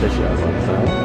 chercher avant ça.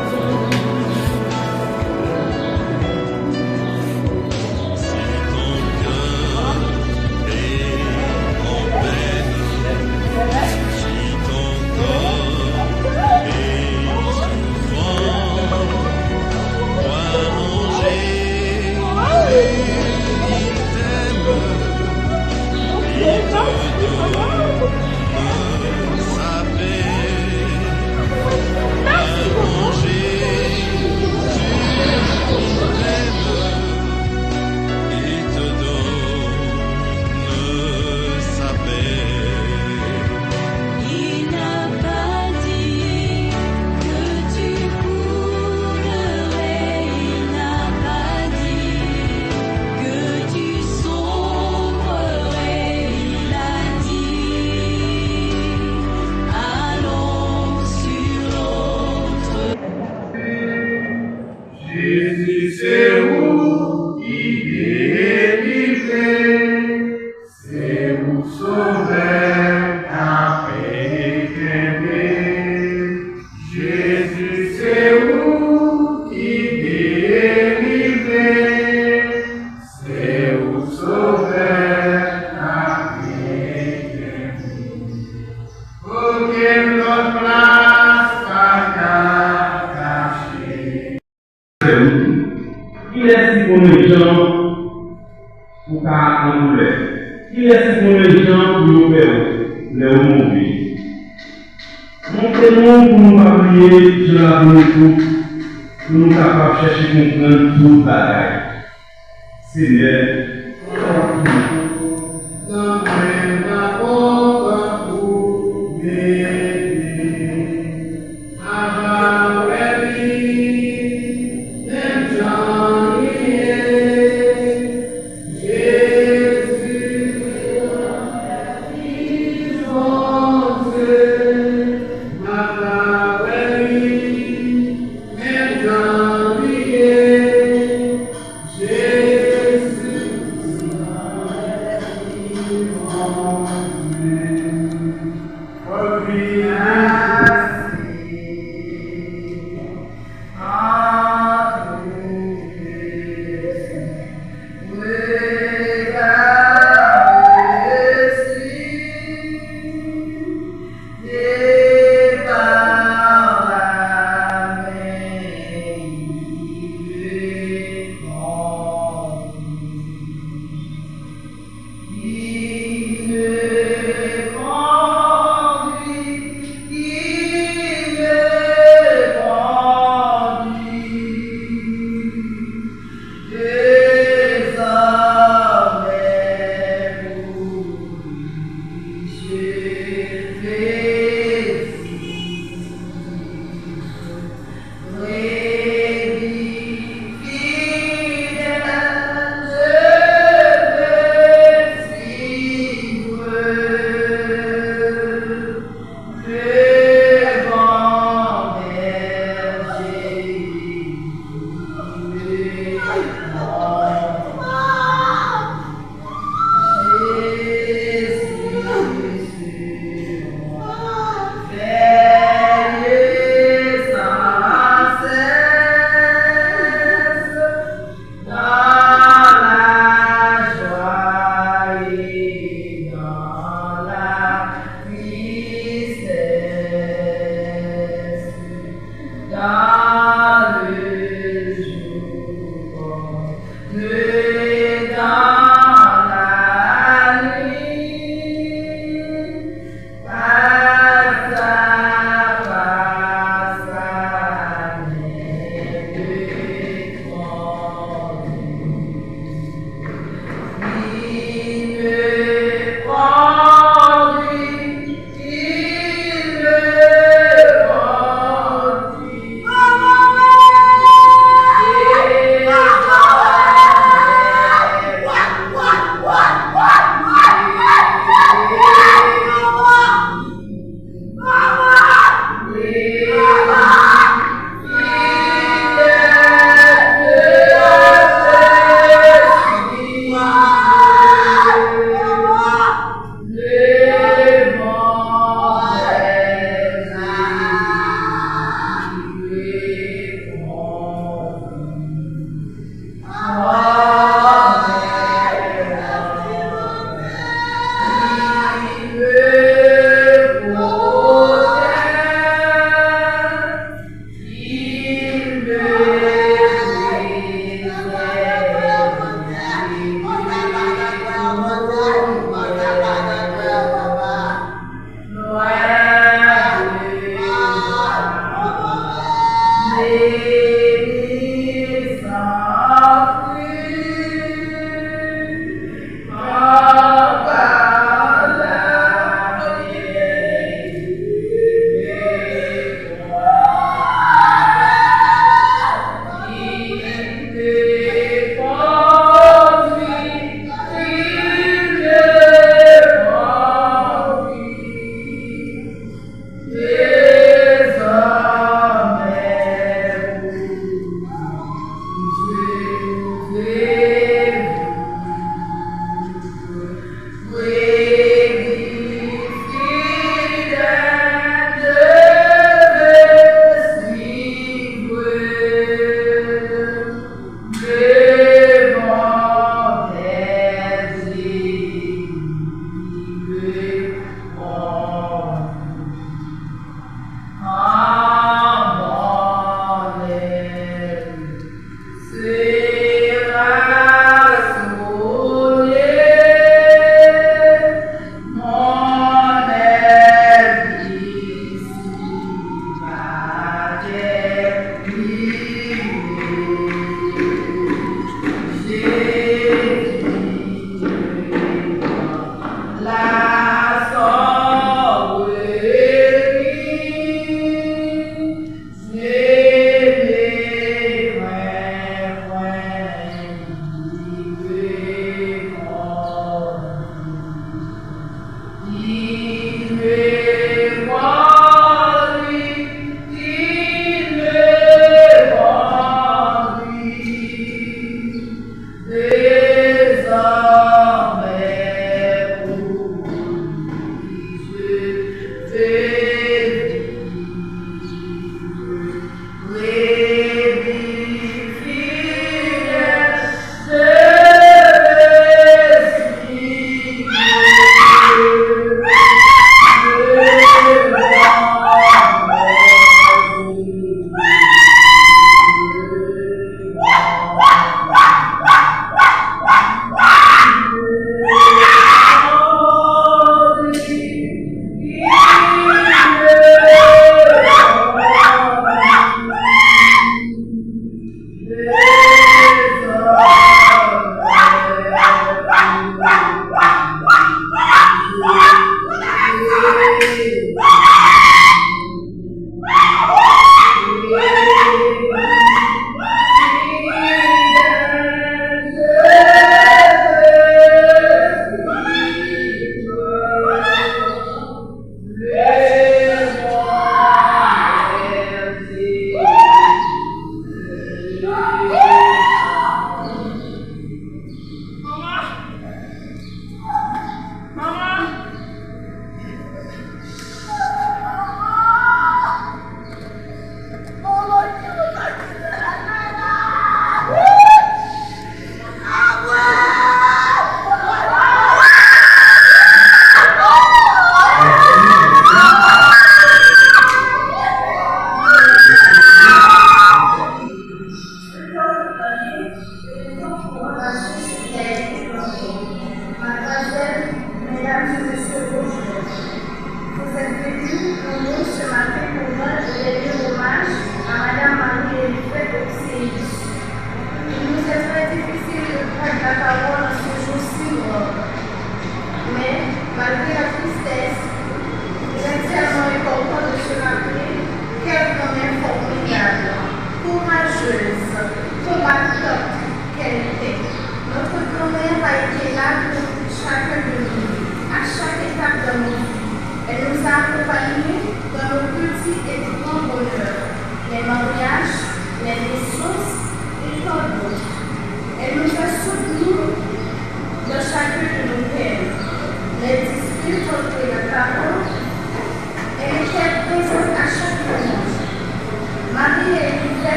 Il est si bon les gens pour qu'à enrouler. Il est si bon les gens pour faire les mauvais. Montrez-nous pour nous appuyer sur la bonne pour nous capables de chercher à comprendre toute bagaille. Seigneur.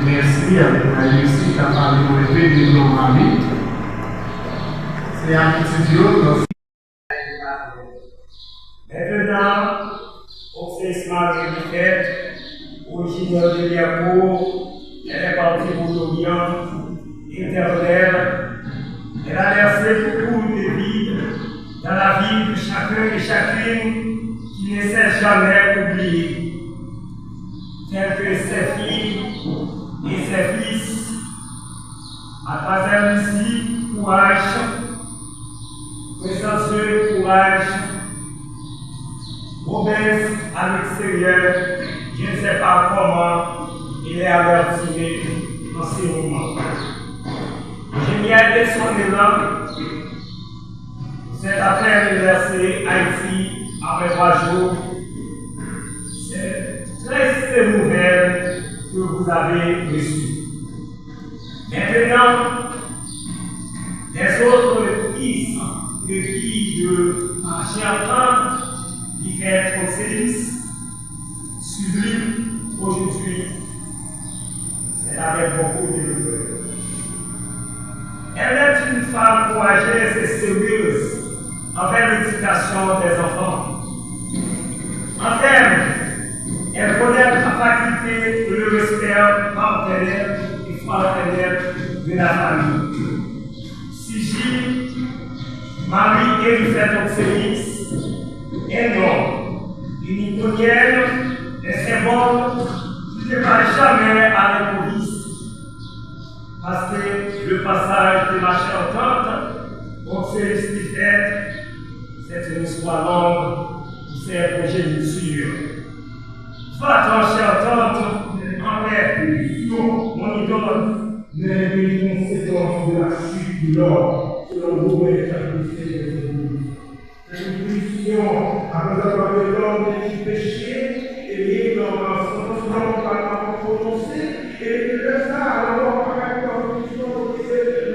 Merci avec la réussite à parler de l'épée de mon mari. C'est un étudiant. Maintenant, au cessement de fête, originaire de Liacourt, elle est partie pour l'Orient, éternelle. Elle a versé beaucoup de vide dans la vie de chacun et chacune qui ne s'est jamais oublié, tels que ses filles et ses fils. À travers ici, courage, prétentieux courage, obèse à l'extérieur, je ne sais pas comment il est averti dans ces moments. Je m'y ai descendu c'est après l'université Haïti, après 3 jours. C'est très nouvelle que vous avez reçue. Maintenant, les autres fils et filles de Marchian qui fait son service sublime aujourd'hui, c'est avec beaucoup de cœur. Elle est une femme courageuse et sérieuse envers l'éducation des enfants. En termes, elle connaît la faculté de le respect partenaire et fraternel de la famille. Sigi, Marie et lui fait ton service, et non, une Niconienne les symboles qui ne passent jamais à l'improvis. Parce que le passage de ma chère tante au service des fêtes, c'est une histoire longue, c'est un progéniture. Va-t'en, chère tante, en l'air, mon idole. Mais les conséquences de la chute de l'homme, selon vous, est établie l'intuition, après avoir fait l'homme du péché, et l'homme va prononcer, et le ça, alors, par rapport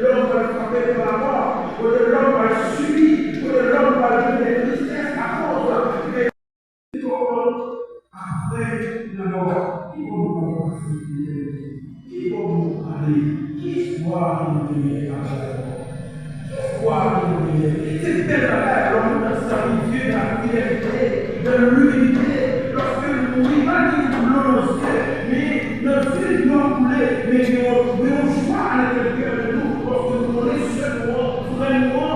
l'homme va frapper par la mort, l'homme va subir, l'homme va devenir tristesse à cause des après la mort, qui vont nous participer, qui vont nous parler, qui soit nous donner à la mort, qui soit nous donner. C'est tellement l'homme de sacrifier la fidélité, de l'humilité, lorsque nous mourons, pas qu'il nous mais notre vie doit couler, mais nous joie à l'intérieur de nous, lorsque nous mourons seulement, vraiment,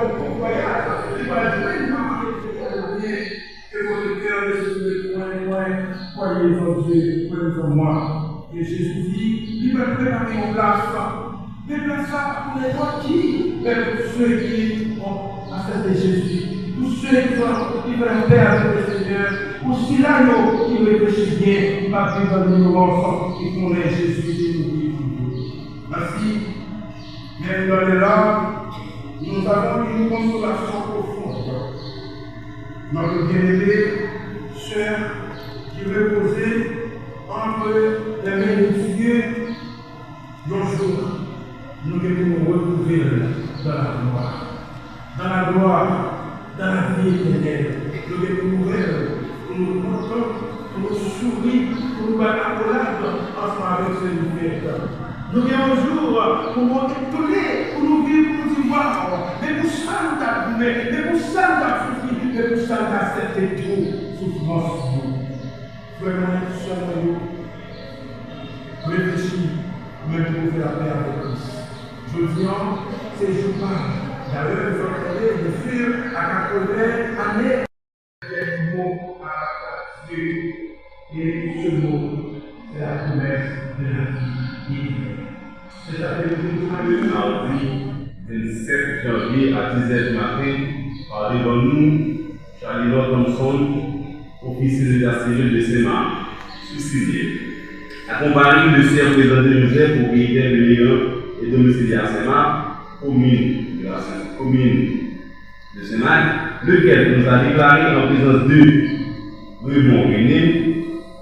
au voyage, il va jouer que votre cœur ne se point, croyez en Dieu, croyez en moi. Et Jésus dit, il va préparer une place. Des places pour les gens qui, pour ceux qui ont accepté Jésus, pour ceux qui veulent faire avec le Seigneur, pour ceux qui réfléchissent bien, qui va vivre dans nos enfants, qui connaissent Jésus et nous vivons. Ainsi, même dans les larmes, nous avons une consolation profonde. Notre bien-aimé, sœur, qui veut poser entre les mains de Dieu, bonjour, nous devons nous retrouver dans la gloire. Dans la gloire, dans la vie éternelle. Nous devons nous pour nous contents, pour nous sourire, pour nous battre la collade ensemble avec ce Seigneur. Nous venons un jour pour nous étonner, pour nous vivre, pour nous voir. Mais pour ça, nous avons mais pour ça, nous avons souffert, mais pour ça, nous avons accepté trop souffrance. Vraiment, seulement nous réfléchir, même trouver la paix avec Christ. Je viens, c'est jour pas. D'ailleurs, vous entendez, bien sûr, à 80 années, les mots à Dieu. Et ce mot, c'est la promesse de la vie. C'est la Le mardi 27 janvier à 10h du matin, par devant nous, Charlie Thompson, officier d'état civil de Sénat, suicidé. Accompagné de ses représentants Joseph, propriétaire de Léon et domicilié à Sénat, commune de Sénat, lequel nous a déclaré en présence de Raymond René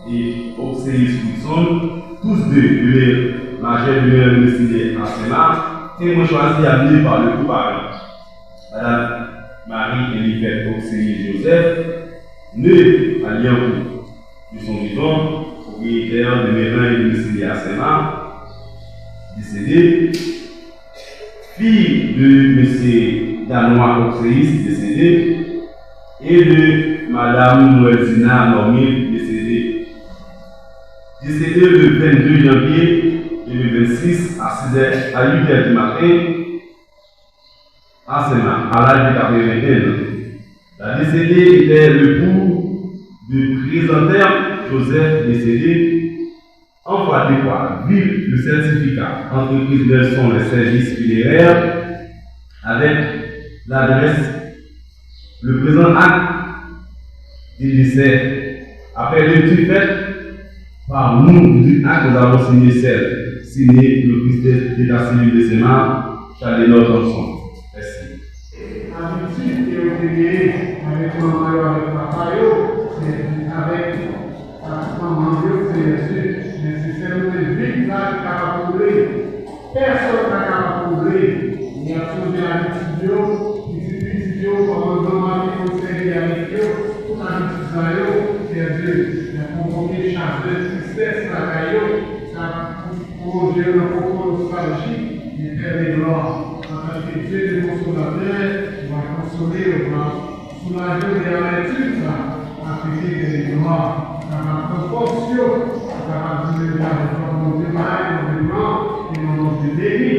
et Oxéis Wilson, tous deux de majeur de Léon domicilié à Sénat, témoins choisis à venir par le coupable. Madame Marie-Elisabeth Oxéis Joseph, née à Lyon de son vivant, propriétaire de Mérin et domicilié à Sénat, décédé. Fille de M. Danois Oxéis, décédé, et de Mme Noëlzina Normil, décédée. Décédé le 22 janvier 2026 à 8h du matin à Sénat, à l'âge de 81 ans. La décédée était l'époux du présentaire Joseph, décédé. Envoi de quoi ville le certificat entreprise Nelson les services funéraires avec l'adresse le présent acte du décès. Après l'étude faite par nous du acte, nous avons signé celle signée l'office d'état civil de Sénat, Charlie Thompson. Merci. L'habitude qui est obtenue avec maman et avec papa, c'est avec maman, c'est nécessairement les victimes capable de courir. Personne n'a capable de courir. Il y a trouvé l'habitude, il comment normalement il faut servir avec eux, pour l'habitude, c'est la convoquer chargée de tristesse, la caillou, ça pour gérer le propos nostalgique, il fait des gloires. En tant que Dieu est consolateur, il va consoler, il va soulager les amertumes, appliquer des gloires. Ça va proportion, ça va donner la réforme de démarrer, de blanc, et non de béni.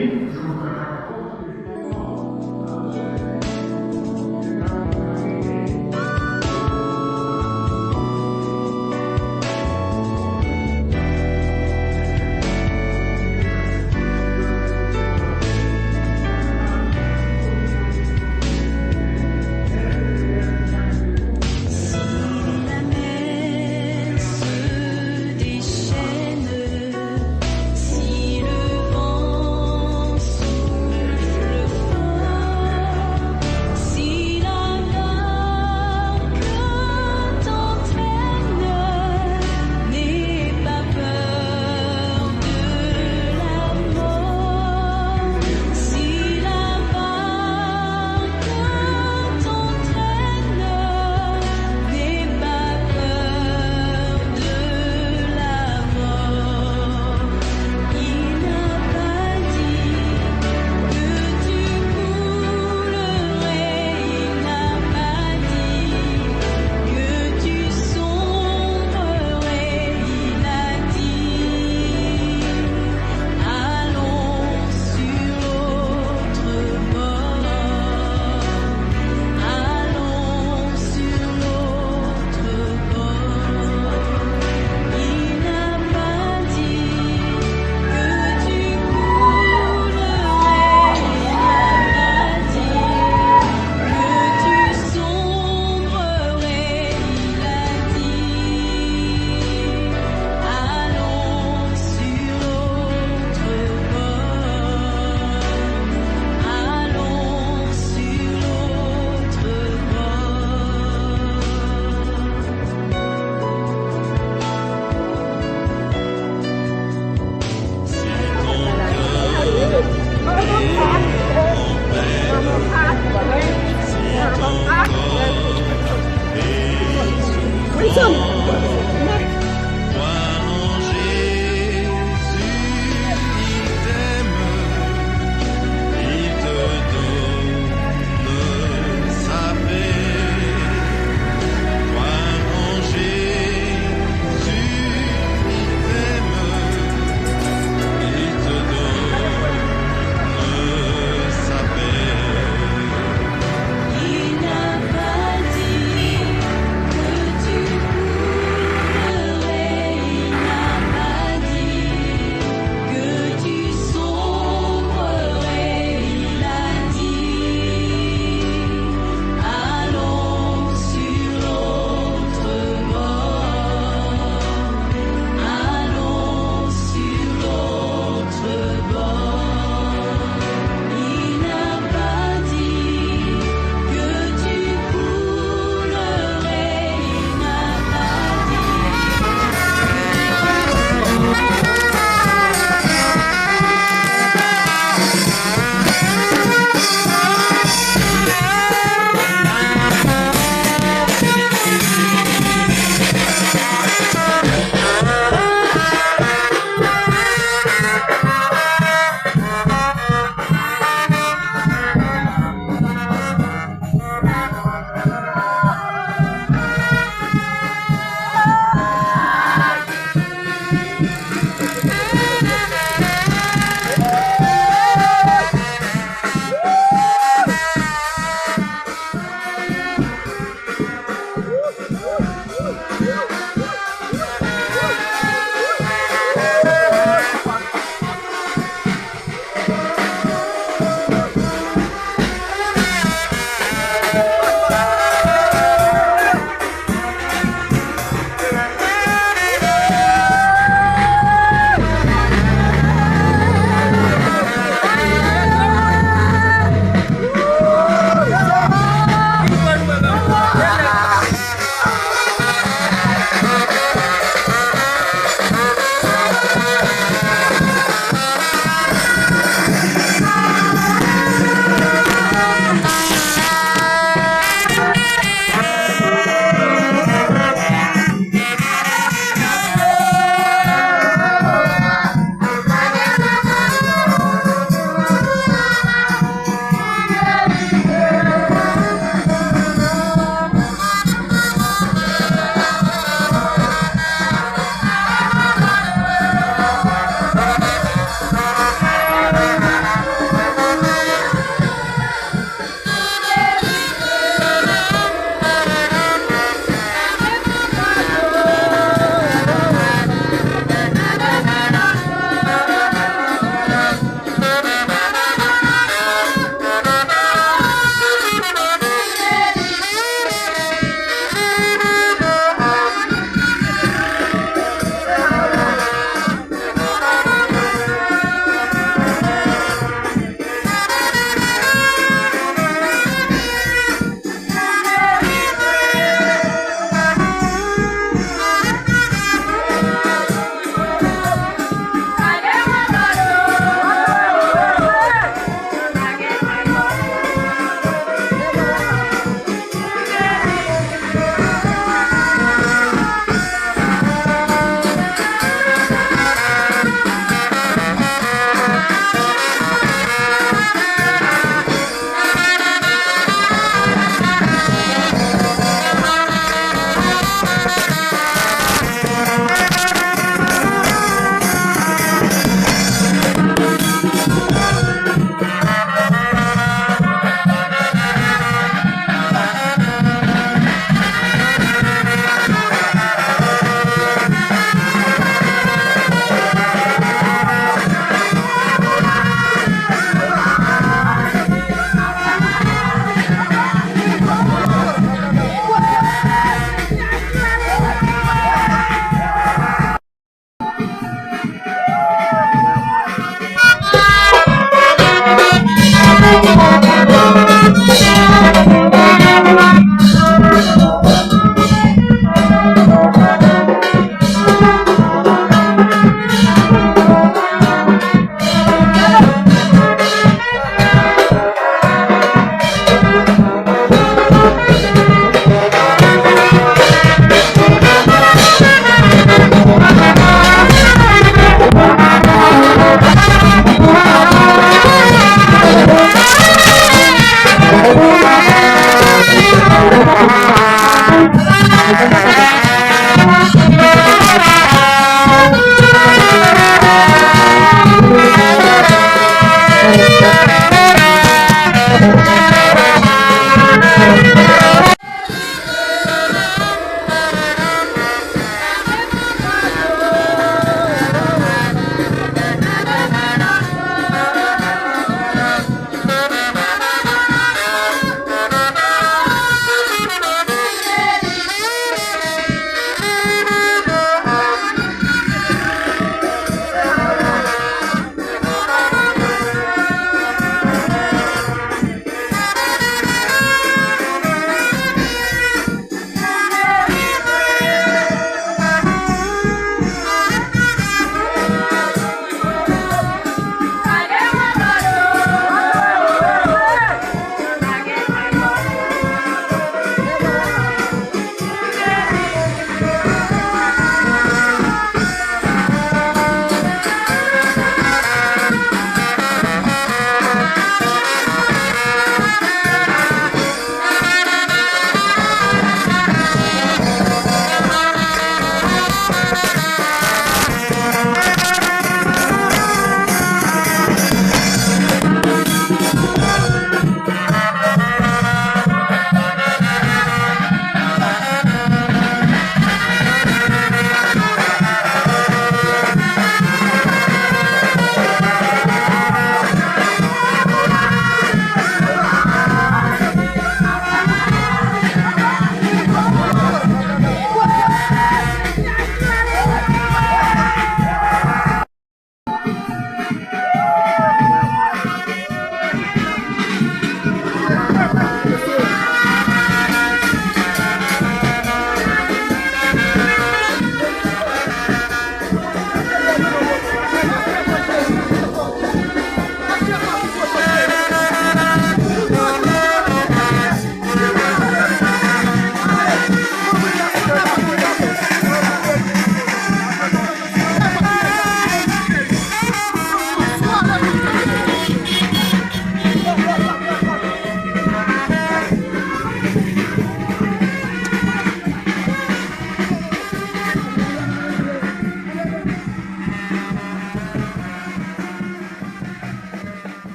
Thank you.